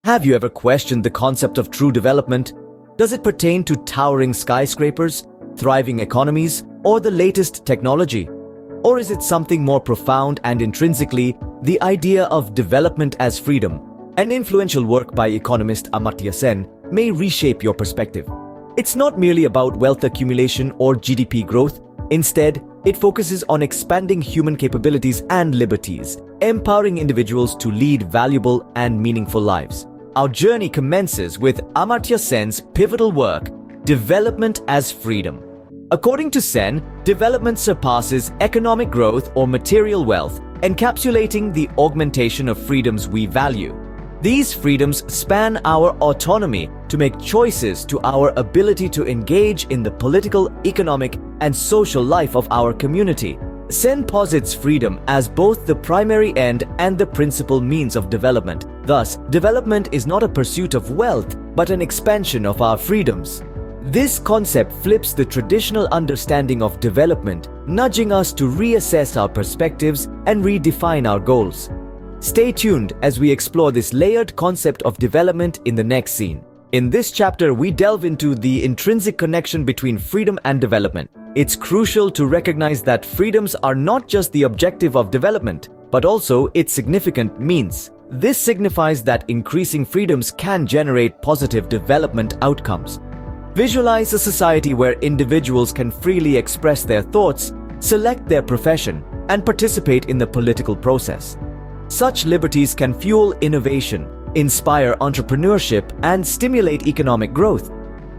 Have you ever questioned the concept of true development? Does it pertain to towering skyscrapers, thriving economies, or the latest technology? Or is it something more profound and intrinsically the idea of development as freedom? An influential work by economist Amartya Sen may reshape your perspective. It's not merely about wealth accumulation or GDP growth. Instead, it focuses on expanding human capabilities and liberties, empowering individuals to lead valuable and meaningful lives. Our journey commences with Amartya Sen's pivotal work, Development as Freedom. According to Sen, development surpasses economic growth or material wealth, encapsulating the augmentation of freedoms we value. These freedoms span our autonomy to make choices to our ability to engage in the political, economic, and social life of our community. Sen posits freedom as both the primary end and the principal means of development. Thus, development is not a pursuit of wealth, but an expansion of our freedoms. This concept flips the traditional understanding of development, nudging us to reassess our perspectives and redefine our goals. Stay tuned as we explore this layered concept of development in the next scene. In this chapter, we delve into the intrinsic connection between freedom and development. It's crucial to recognize that freedoms are not just the objective of development, but also its significant means. This signifies that increasing freedoms can generate positive development outcomes. Visualize a society where individuals can freely express their thoughts, select their profession, and participate in the political process. Such liberties can fuel innovation, inspire entrepreneurship, and stimulate economic growth.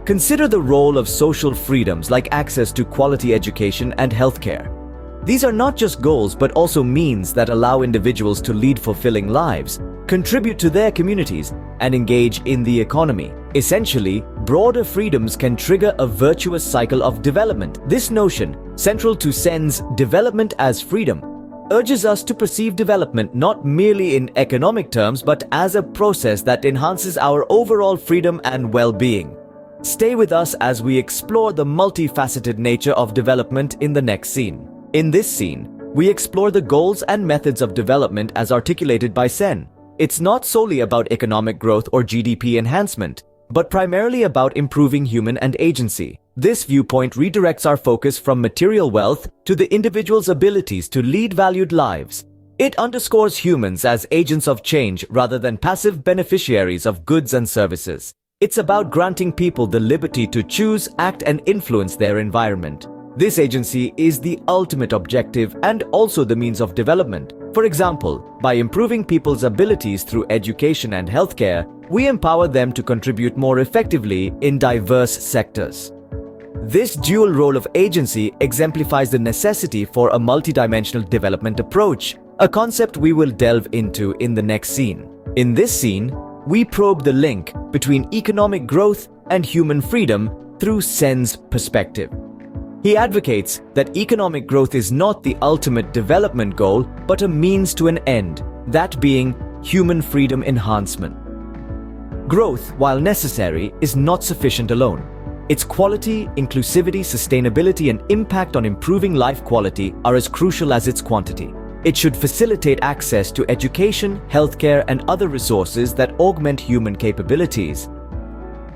Consider the role of social freedoms like access to quality education and healthcare. These are not just goals but also means that allow individuals to lead fulfilling lives, contribute to their communities, and engage in the economy. Essentially, broader freedoms can trigger a virtuous cycle of development. This notion, central to Sen's Development as Freedom, urges us to perceive development not merely in economic terms but as a process that enhances our overall freedom and well-being. Stay with us as we explore the multifaceted nature of development in the next scene. In this scene, we explore the goals and methods of development as articulated by Sen. It's not solely about economic growth or GDP enhancement, but primarily about improving human and agency. This viewpoint redirects our focus from material wealth to the individual's abilities to lead valued lives. It underscores humans as agents of change rather than passive beneficiaries of goods and services. It's about granting people the liberty to choose, act, and influence their environment. This agency is the ultimate objective and also the means of development. For example, by improving people's abilities through education and healthcare, we empower them to contribute more effectively in diverse sectors. This dual role of agency exemplifies the necessity for a multidimensional development approach, a concept we will delve into in the next scene. In this scene, we probe the link between economic growth and human freedom through Sen's perspective. He advocates that economic growth is not the ultimate development goal, but a means to an end, that being human freedom enhancement. Growth, while necessary, is not sufficient alone. Its quality, inclusivity, sustainability, and impact on improving life quality are as crucial as its quantity. It should facilitate access to education, healthcare, and other resources that augment human capabilities.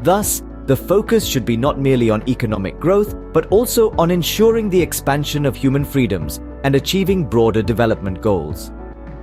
Thus, the focus should be not merely on economic growth, but also on ensuring the expansion of human freedoms and achieving broader development goals.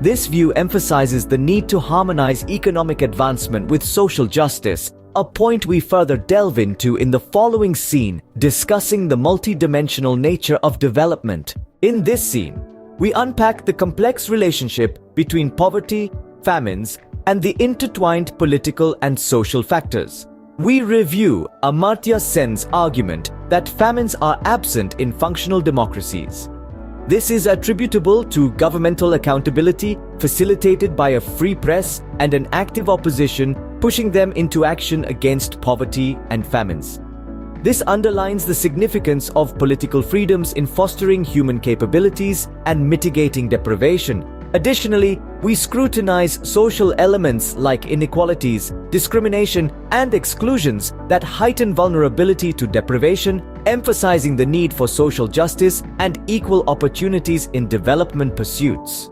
This view emphasizes the need to harmonize economic advancement with social justice, a point we further delve into in the following scene, discussing the multidimensional nature of development. In this scene, we unpack the complex relationship between poverty, famines, and the intertwined political and social factors. We review Amartya Sen's argument that famines are absent in functional democracies. This is attributable to governmental accountability facilitated by a free press and an active opposition pushing them into action against poverty and famines. This underlines the significance of political freedoms in fostering human capabilities and mitigating deprivation. Additionally, we scrutinize social elements like inequalities, discrimination, and exclusions that heighten vulnerability to deprivation, emphasizing the need for social justice and equal opportunities in development pursuits.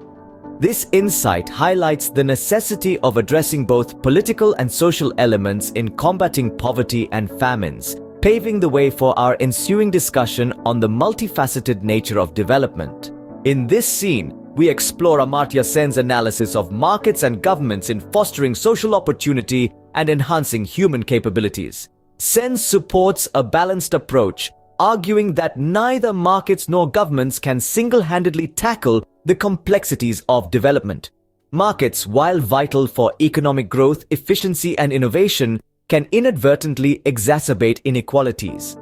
This insight highlights the necessity of addressing both political and social elements in combating poverty and famines, paving the way for our ensuing discussion on the multifaceted nature of development. In this scene, we explore Amartya Sen's analysis of markets and governments in fostering social opportunity and enhancing human capabilities. Sen supports a balanced approach, arguing that neither markets nor governments can single-handedly tackle the complexities of development. Markets, while vital for economic growth, efficiency, and innovation, can inadvertently exacerbate inequalities.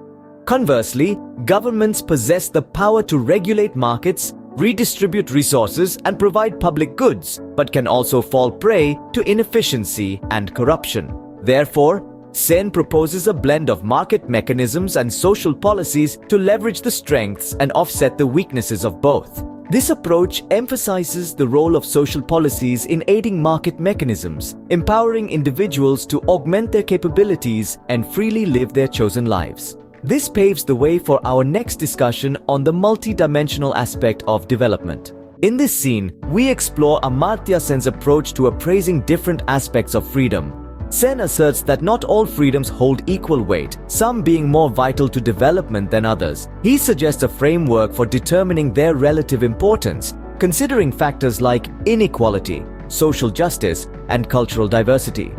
Conversely, governments possess the power to regulate markets, redistribute resources, and provide public goods, but can also fall prey to inefficiency and corruption. Therefore, Sen proposes a blend of market mechanisms and social policies to leverage the strengths and offset the weaknesses of both. This approach emphasizes the role of social policies in aiding market mechanisms, empowering individuals to augment their capabilities and freely live their chosen lives. This paves the way for our next discussion on the multidimensional aspect of development. In this scene, we explore Amartya Sen's approach to appraising different aspects of freedom. Sen asserts that not all freedoms hold equal weight, some being more vital to development than others. He suggests a framework for determining their relative importance, considering factors like inequality, social justice, and cultural diversity.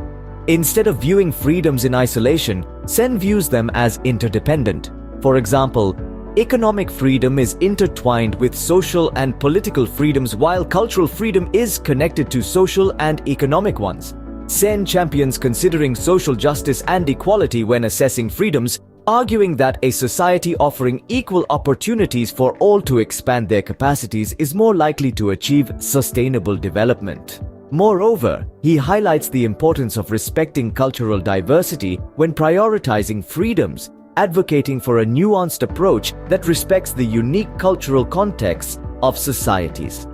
Instead of viewing freedoms in isolation, Sen views them as interdependent. For example, economic freedom is intertwined with social and political freedoms, while cultural freedom is connected to social and economic ones. Sen champions considering social justice and equality when assessing freedoms, arguing that a society offering equal opportunities for all to expand their capacities is more likely to achieve sustainable development. Moreover, he highlights the importance of respecting cultural diversity when prioritizing freedoms, advocating for a nuanced approach that respects the unique cultural contexts of societies.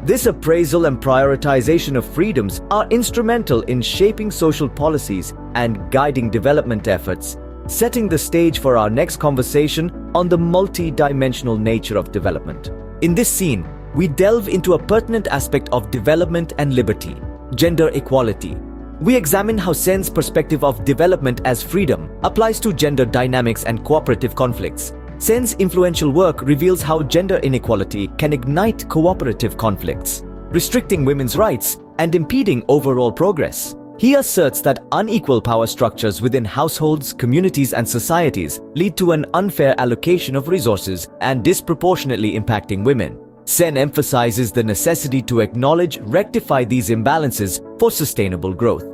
This appraisal and prioritization of freedoms are instrumental in shaping social policies and guiding development efforts, setting the stage for our next conversation on the multi-dimensional nature of development. In this scene, we delve into a pertinent aspect of development and liberty, gender equality. We examine how Sen's perspective of development as freedom applies to gender dynamics and cooperative conflicts. Sen's influential work reveals how gender inequality can ignite cooperative conflicts, restricting women's rights and impeding overall progress. He asserts that unequal power structures within households, communities, and societies lead to an unfair allocation of resources and disproportionately impacting women. Sen emphasizes the necessity to acknowledge, rectify these imbalances for sustainable growth.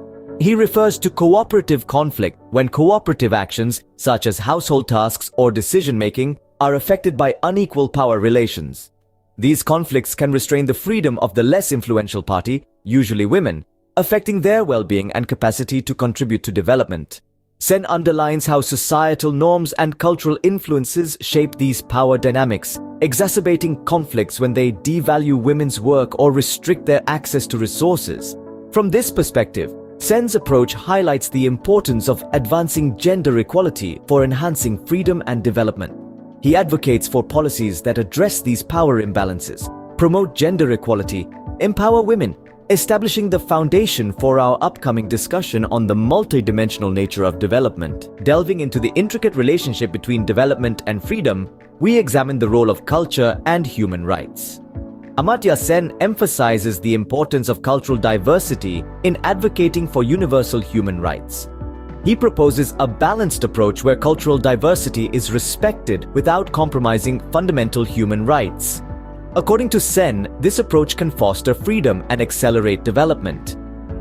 He refers to cooperative conflict when cooperative actions, such as household tasks or decision-making, are affected by unequal power relations. These conflicts can restrain the freedom of the less influential party, usually women, affecting their well-being and capacity to contribute to development. Sen underlines how societal norms and cultural influences shape these power dynamics, exacerbating conflicts when they devalue women's work or restrict their access to resources. From this perspective, Sen's approach highlights the importance of advancing gender equality for enhancing freedom and development. He advocates for policies that address these power imbalances, promote gender equality, empower women, establishing the foundation for our upcoming discussion on the multidimensional nature of development. Delving into the intricate relationship between development and freedom, we examine the role of culture and human rights. Amartya Sen emphasizes the importance of cultural diversity in advocating for universal human rights. He proposes a balanced approach where cultural diversity is respected without compromising fundamental human rights. According to Sen, this approach can foster freedom and accelerate development.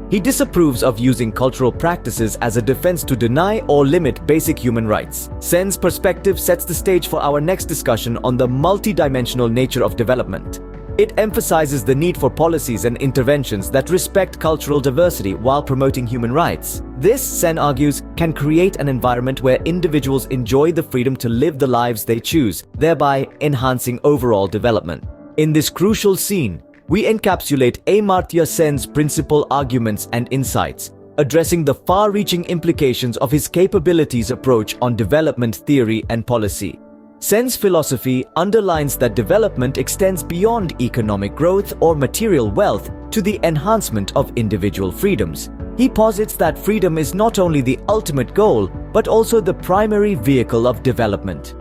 He disapproves of using cultural practices as a defense to deny or limit basic human rights. Sen's perspective sets the stage for our next discussion on the multidimensional nature of development. It emphasizes the need for policies and interventions that respect cultural diversity while promoting human rights. This, Sen argues, can create an environment where individuals enjoy the freedom to live the lives they choose, thereby enhancing overall development. In this crucial scene, we encapsulate Amartya Sen's principal arguments and insights, addressing the far-reaching implications of his capabilities approach on development theory and policy. Sen's philosophy underlines that development extends beyond economic growth or material wealth to the enhancement of individual freedoms. He posits that freedom is not only the ultimate goal, but also the primary vehicle of development.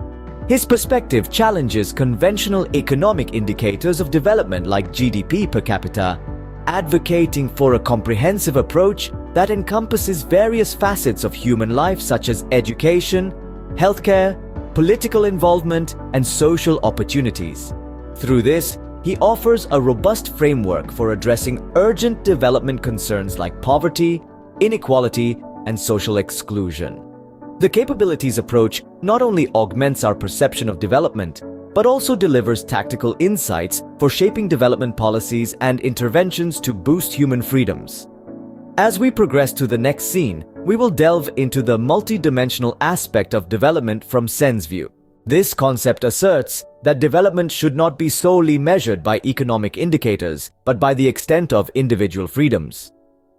His perspective challenges conventional economic indicators of development like GDP per capita, advocating for a comprehensive approach that encompasses various facets of human life such as education, healthcare, political involvement, and social opportunities. Through this, he offers a robust framework for addressing urgent development concerns like poverty, inequality, and social exclusion. The capabilities approach not only augments our perception of development, but also delivers tactical insights for shaping development policies and interventions to boost human freedoms. As we progress to the next scene, we will delve into the multidimensional aspect of development from Sen's view. This concept asserts that development should not be solely measured by economic indicators, but by the extent of individual freedoms.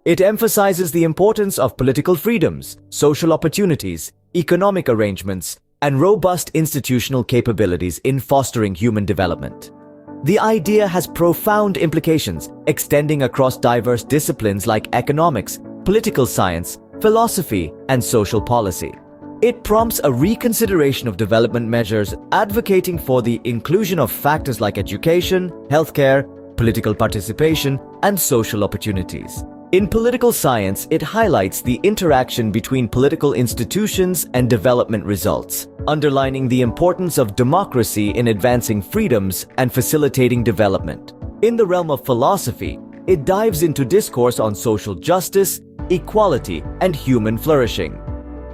It emphasizes the importance of political freedoms, social opportunities, economic arrangements, and robust institutional capabilities in fostering human development. The idea has profound implications, extending across diverse disciplines like economics, political science, philosophy, and social policy. It prompts a reconsideration of development measures, advocating for the inclusion of factors like education, healthcare, political participation, and social opportunities. In political science, it highlights the interaction between political institutions and development results, underlining the importance of democracy in advancing freedoms and facilitating development. In the realm of philosophy, it dives into discourse on social justice, equality, and human flourishing.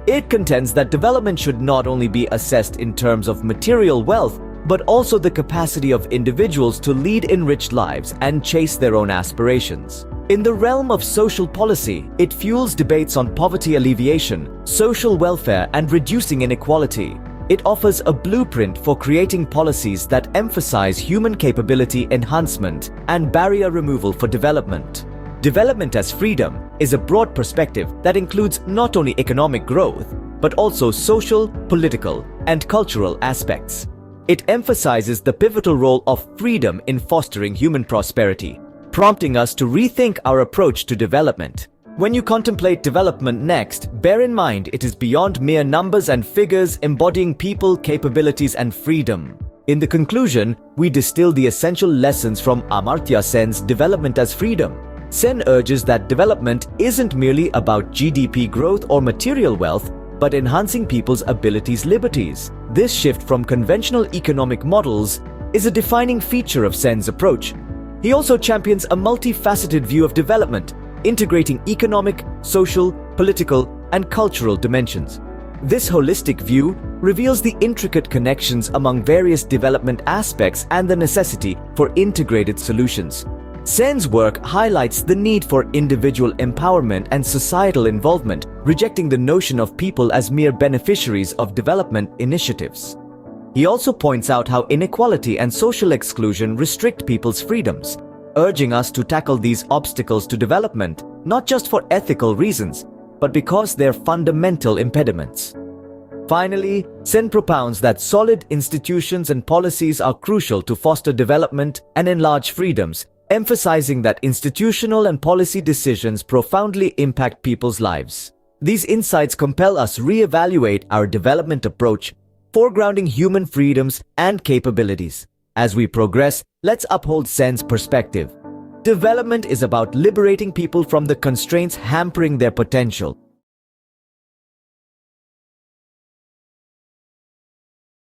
It contends that development should not only be assessed in terms of material wealth, but also the capacity of individuals to lead enriched lives and chase their own aspirations. In the realm of social policy, it fuels debates on poverty alleviation, social welfare, and reducing inequality. It offers a blueprint for creating policies that emphasize human capability enhancement and barrier removal for development. Development as freedom is a broad perspective that includes not only economic growth, but also social, political, and cultural aspects. It emphasizes the pivotal role of freedom in fostering human prosperity, prompting us to rethink our approach to development. When you contemplate development next, bear in mind it is beyond mere numbers and figures, embodying people, capabilities, and freedom. In the conclusion, we distill the essential lessons from Amartya Sen's Development as Freedom. Sen urges that development isn't merely about GDP growth or material wealth, but enhancing people's abilities, liberties. This shift from conventional economic models is a defining feature of Sen's approach. He also champions a multifaceted view of development, integrating economic, social, political, and cultural dimensions. This holistic view reveals the intricate connections among various development aspects and the necessity for integrated solutions. Sen's work highlights the need for individual empowerment and societal involvement, rejecting the notion of people as mere beneficiaries of development initiatives. He also points out how inequality and social exclusion restrict people's freedoms, urging us to tackle these obstacles to development, not just for ethical reasons, but because they're fundamental impediments. Finally, Sen propounds that solid institutions and policies are crucial to foster development and enlarge freedoms, emphasizing that institutional and policy decisions profoundly impact people's lives. These insights compel us to reevaluate our development approach, foregrounding human freedoms and capabilities. As we progress, let's uphold Sen's perspective. Development is about liberating people from the constraints hampering their potential,